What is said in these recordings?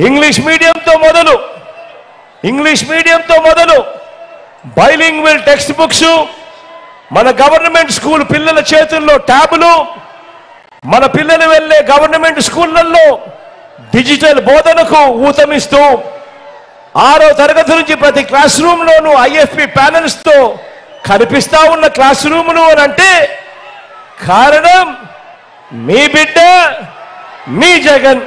English మీడియంతో మొదలు bilingual text books, మన government school పిల్లల చేతుల్లో ట్యాబులు, మన పిల్లలు వెళ్ళే గవర్నమెంట్ స్కూళ్లలో డిజిటల్ బోధనకు ఊతమిస్తూ 6వ తరగతి నుంచి ప్రతి క్లాస్ రూమ్లోనూ IFP ప్యానెల్స్తో కనిపిస్తా ఉన్న క్లాస్ రూములు అని అంటే కారణం మీ బిడ్డ, మీ జగన్.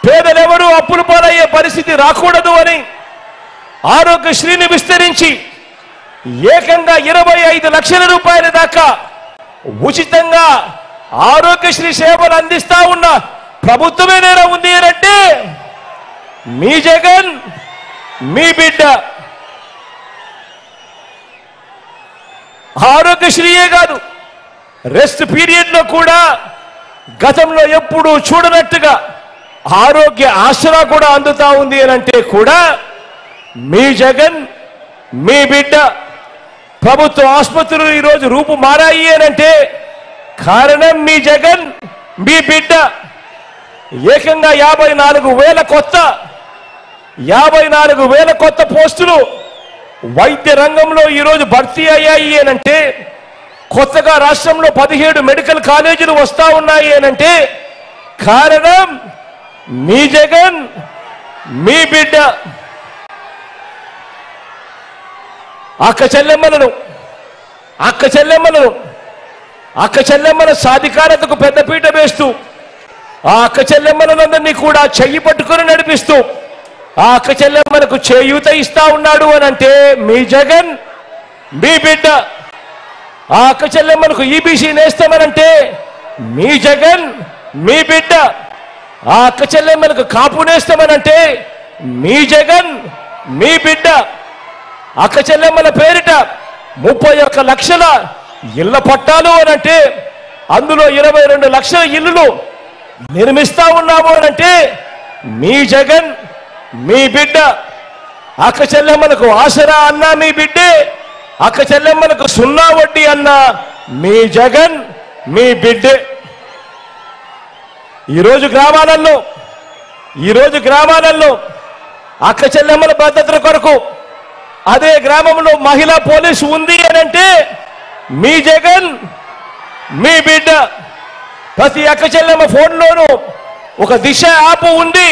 పేదలెవరూ అప్పుల పాలయ్యే పరిస్థితి రాకూడదు అని ఆరోగ్యశ్రీని విస్తరించి ఏకంగా 25 లక్షల రూపాయల దాకా ఉచితంగా ఆరోగ్యశ్రీ సేవలు అందిస్తా ఉన్న ప్రభుత్వమే నేర ఉంది అంటే మీ జగన్, మీ బిడ్డ. ఆరోగ్యశ్రీయే కాదు, రెస్ట్ పీరియడ్లో కూడా గతంలో ఎప్పుడూ చూడనట్టుగా ఆరోగ్య ఆసరా కూడా అందుతా ఉంది అంటే కూడా మీ జగన్, మీ బిడ్డ. ప్రభుత్వ ఆసుపత్రులు ఈరోజు రూపు మారాయి అంటే కారణం మీ జగన్, మీ బిడ్డ. ఏకంగా 54,000 కొత్త పోస్టులు వైద్య రంగంలో ఈరోజు భర్తీ అయ్యాయి అంటే, కొత్తగా రాష్ట్రంలో 17 మెడికల్ కాలేజీలు వస్తా ఉన్నాయి అంటే కారణం మీ జగన్, మీ బిడ్డ. అక్క చెల్లెమ్మల సాధికారతకు పెద్దపీట వేస్తూ ఆ అక్క చెల్లెమ్మలందరినీ కూడా చెయ్యి పట్టుకొని నడిపిస్తూ ఆ అక్క చెల్లెమ్మలకు చేయూత ఇస్తా ఉన్నాడు అని అంటే మీ జగన్, మీ బిడ్డ. ఆ అక్క చెల్లెమ్మలకు EBC నేస్తామనంటే మీ జగన్, మీ బిడ్డ. ఆ అక్క చెల్లెమ్మలకు కాపు నేస్తామనంటే మీ జగన్, మీ బిడ్డ. అక్క చెల్లెమ్మల పేరిట 31 లక్షల ఇళ్ల పట్టాలు అనంటే అందులో 22 లక్షల ఇల్లులు నిర్మిస్తా ఉన్నాము అనంటే మీ జగన్, మీ బిడ్డ. అక్క చెల్లెమ్మలకు ఆసరా అన్నా మీ బిడ్డే, అక్క చెల్లెమ్మలకు 0 వడ్డీ అన్నా మీ జగన్, మీ బిడ్డే. ఈరోజు గ్రామాలలో అక్క చెల్లెమ్మల భద్రత కొరకు అదే గ్రామంలో మహిళా పోలీసు ఉంది అనంటే మీ జగన్, మీ బిడ్డ. ప్రతి అక్క చెల్లెమ్మ ఫోన్లోనూ ఒక దిశ యాప్ ఉంది,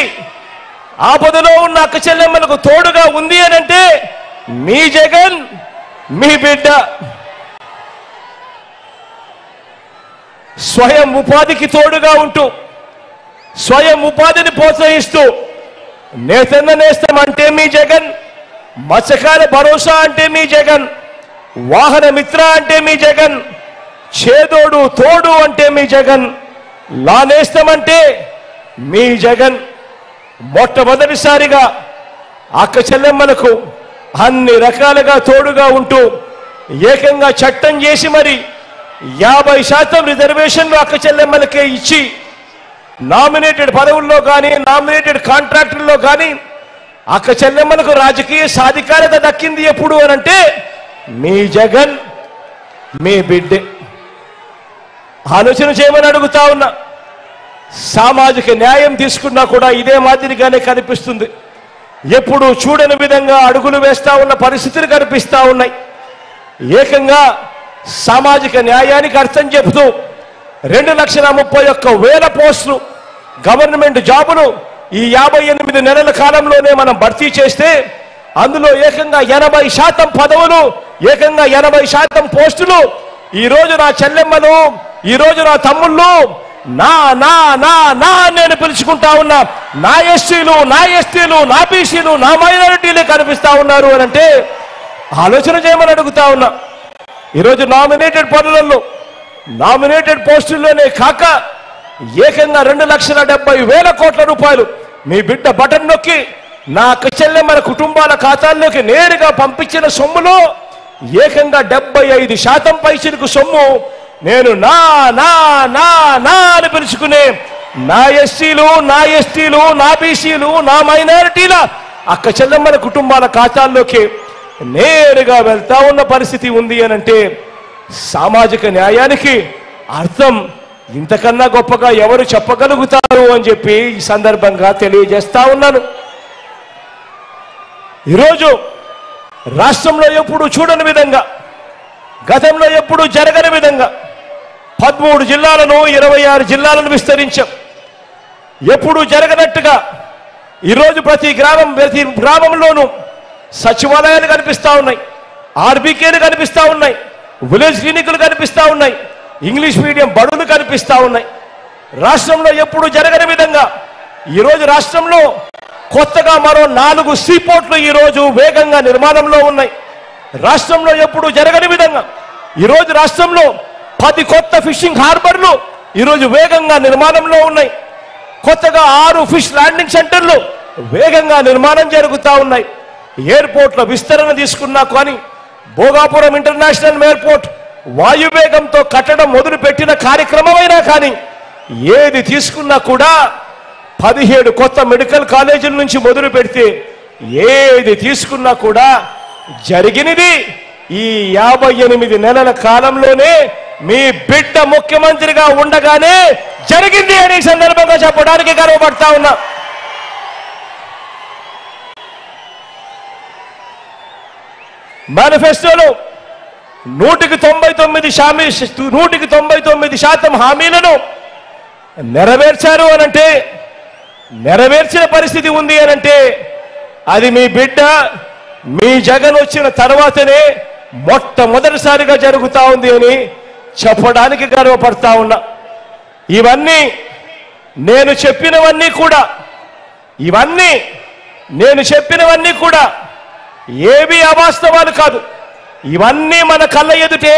ఆపదలో ఉన్న అక్క చెల్లెమ్మలకు తోడుగా ఉంది అనంటే మీ జగన్, మీ బిడ్డ. స్వయం ఉపాధికి తోడుగా ఉంటూ స్వయం ఉపాధిని ప్రోత్సహిస్తూ నేతన్న నేస్తం అంటే మీ జగన్, మత్స్యకార భరోసా అంటే మీ జగన్, వాహన మిత్ర అంటే మీ జగన్, చేదోడు తోడు అంటే మీ జగన్, లా నేస్తం అంటే మీ జగన్. మొట్టమొదటిసారిగా అక్క చెల్లెమ్మలకు అన్ని రకాలుగా తోడుగా ఉంటూ ఏకంగా చట్టం చేసి మరి 50% రిజర్వేషన్లు అక్క చెల్లెమ్మలకే ఇచ్చి నామినేటెడ్ పదవుల్లో కానీ నామినేటెడ్ కాంట్రాక్టుల్లో కానీ అక్క చెల్లెమ్మలకు రాజకీయ సాధికారత దక్కింది ఎప్పుడు అనంటే మీ జగన్, మీ బిడ్డే. ఆలోచన చేయమని అడుగుతా ఉన్నా. సామాజిక న్యాయం తీసుకున్నా కూడా ఇదే మాదిరిగానే కనిపిస్తుంది. ఎప్పుడు చూడని విధంగా అడుగులు వేస్తా ఉన్న పరిస్థితులు కనిపిస్తా ఉన్నాయి. ఏకంగా సామాజిక న్యాయానికి అర్థం చెబుతూ 2,31,000 పోస్టులు గవర్నమెంట్ జాబులు ఈ 58 నెలల కాలంలోనే మనం భర్తీ చేస్తే అందులో ఏకంగా 80% పదవులు, ఏకంగా 80% పోస్టులు ఈరోజు నా చెల్లెమ్మలు, ఈరోజు నా తమ్ముళ్ళు నా నా నా నా నేను పిలుచుకుంటా ఉన్నా నా ఎస్సీలు, నా ఎస్టీలు, నా బీసీలు, నా మైనారిటీలే కనిపిస్తా ఉన్నారు అని అంటే ఆలోచన చేయమని అడుగుతా ఉన్నా. ఈరోజు నామినేటెడ్ పనులలో నామినేటెడ్ పోస్టుల్లోనే కాక ఏకంగా 2,70,000 కోట్ల రూపాయలు మీ బిడ్డ బటన్ నొక్కి నా అక్క చెల్లెమ్మల కుటుంబాల ఖాతాల్లోకి నేరుగా పంపించిన సొమ్ములో ఏకంగా 75% పైచిలకు సొమ్ము నేను నా నా నా నా అని పిలుచుకునే నా ఎస్సీలు, నా ఎస్టీలు, నా బీసీలు, నా మైనారిటీల అక్క చెల్లెమ్మల కుటుంబాల ఖాతాల్లోకి నేరుగా వెళ్తా ఉన్న పరిస్థితి ఉంది అనంటే సామాజిక న్యాయానికి అర్థం ఇంతకన్నా గొప్పగా ఎవరు చెప్పగలుగుతారు అని చెప్పి ఈ సందర్భంగా తెలియజేస్తా ఉన్నాను. ఈరోజు రాష్ట్రంలో ఎప్పుడు చూడని విధంగా, గతంలో ఎప్పుడు జరగని విధంగా 13 జిల్లాలను 26 జిల్లాలను విస్తరించాం. ఎప్పుడు జరగనట్టుగా ఈరోజు ప్రతి గ్రామంలోనూ సచివాలయాలు కనిపిస్తా ఉన్నాయి, ఆర్బీకేలు కనిపిస్తా ఉన్నాయి, విలేజ్ క్లినిక్లు కనిపిస్తా ఉన్నాయి, ఇంగ్లీష్ మీడియం బడులు కనిపిస్తా ఉన్నాయి. రాష్ట్రంలో ఎప్పుడు జరగని విధంగా ఈరోజు రాష్ట్రంలో కొత్తగా మరో 4 సీపోర్ట్లు ఈరోజు వేగంగా నిర్మాణంలో ఉన్నాయి. రాష్ట్రంలో ఎప్పుడు జరగని విధంగా ఈరోజు రాష్ట్రంలో 10 కొత్త ఫిషింగ్ హార్బర్లు ఈరోజు వేగంగా నిర్మాణంలో ఉన్నాయి. కొత్తగా 6 ఫిష్ ల్యాండింగ్ సెంటర్లు వేగంగా నిర్మాణం జరుగుతూ ఉన్నాయి. ఎయిర్పోర్ట్ల విస్తరణ తీసుకున్నా కానీ భోగాపురం ఇంటర్నేషనల్ ఎయిర్పోర్ట్ వాయువేగంతో కట్టడం మొదలుపెట్టిన కార్యక్రమమైనా కానీ ఏది తీసుకున్నా కూడా 17 కొత్త మెడికల్ కాలేజీల నుంచి మొదలు పెడితే ఏది తీసుకున్నా కూడా జరిగినది ఈ 58 నెలల కాలంలోనే మీ బిడ్డ ముఖ్యమంత్రిగా ఉండగానే జరిగింది అని సందర్భంగా చెప్పడానికి గర్వపడతా ఉన్నా. మేనిఫెస్టోలో 199% హామీలను నెరవేర్చారు అనంటే, నెరవేర్చిన పరిస్థితి ఉంది అనంటే అది మీ బిడ్డ మీ జగన్ వచ్చిన తర్వాతనే మొట్టమొదటిసారిగా జరుగుతా ఉంది అని చెప్పడానికి గర్వపడతా ఉన్నా. ఇవన్నీ నేను చెప్పినవన్నీ కూడా ఏవి అవాస్తవాలు కాదు. ఇవన్నీ మన కళ్ళ ఎదుటే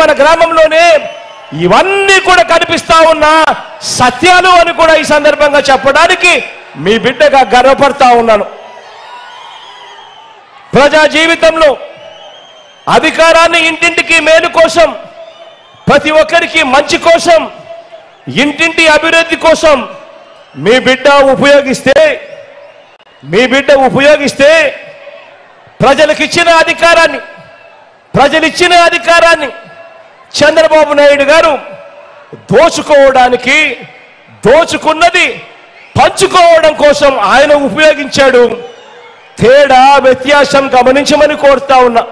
మన గ్రామంలోనే ఇవన్నీ కూడా కనిపిస్తా ఉన్న సత్యాలు అని కూడా ఈ సందర్భంగా చెప్పడానికి మీ బిడ్డగా గర్వపడతా ఉన్నాను. ప్రజా జీవితంలో అధికారాన్ని ఇంటింటికి మేలు కోసం, ప్రతి ఒక్కరికి మంచి కోసం, ఇంటింటి అభివృద్ధి కోసం మీ బిడ్డ ఉపయోగిస్తే ప్రజలిచ్చిన అధికారాన్ని చంద్రబాబు నాయుడు గారు దోచుకున్నది పంచుకోవడం కోసం ఆయన ఉపయోగించాడు. వ్యత్యాసం గమనించమని కోరుతా ఉన్నా.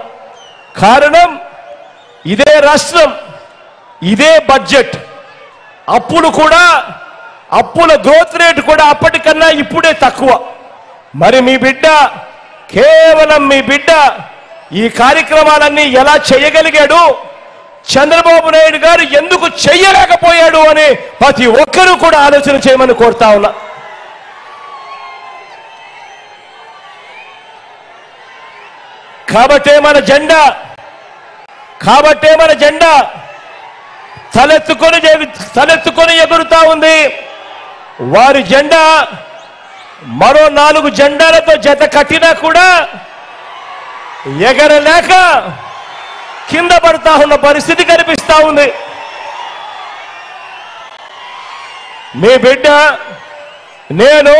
కారణం ఇదే రాష్ట్రం, ఇదే బడ్జెట్, అప్పుల గ్రోత్ రేట్ కూడా అప్పటికన్నా ఇప్పుడే తక్కువ. మరి కేవలం మీ బిడ్డ ఈ కార్యక్రమాలన్నీ ఎలా చేయగలిగాడు, చంద్రబాబు నాయుడు గారు ఎందుకు చెయ్యలేకపోయాడు అని ప్రతి ఒక్కరూ కూడా ఆలోచన చేయమని కోరుతా ఉన్నా. కాబట్టే మన జెండా తలెత్తుకొని ఎగురుతా ఉంది. వారి జెండా మరో 4 జెండాలతో జత కట్టినా కూడా ఎగరలేక కింద పడతా ఉన్న పరిస్థితి కనిపిస్తా ఉంది. మీ బిడ్డ నేను